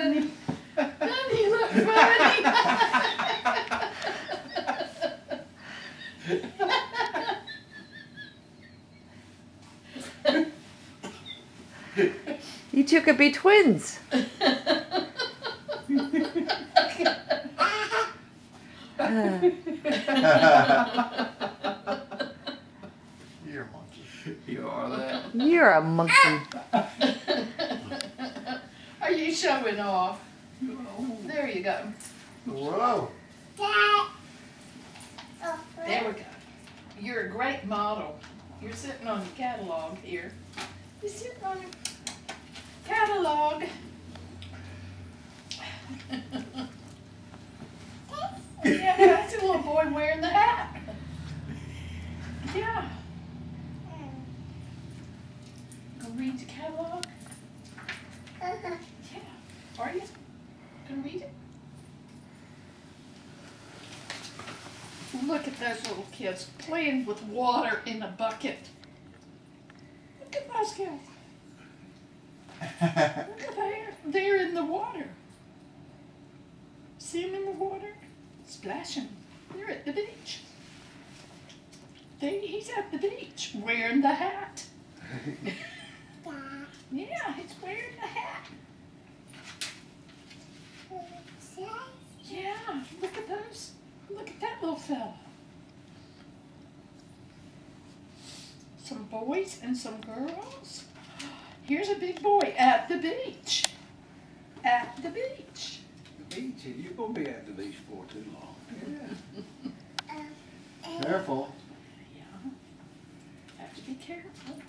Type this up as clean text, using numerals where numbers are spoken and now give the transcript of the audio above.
funny. Doesn't he look funny? You two could be twins. You're a monkey. You are that. You're a monkey. Are you showing off? There you go. Whoa. There we go. You're a great model. You're sitting on your catalog here. You're sitting on your catalog. Yeah, that's a little boy wearing the hat. Yeah. Gonna read the catalog? Yeah. Are you? Gonna read it? Look at those little kids playing with water in a bucket. Look at those kids. Look at there. They're in the water. See them in the water? Splashing. They're at the beach. He's at the beach wearing the hat. Yeah, he's wearing the hat. Yeah, look at those. Look at that little fella. Some boys and some girls. Here's a big boy at the beach. At the beach. The beach, you're going to be at the beach for too long. Yeah. Careful. Yeah. Have to be careful.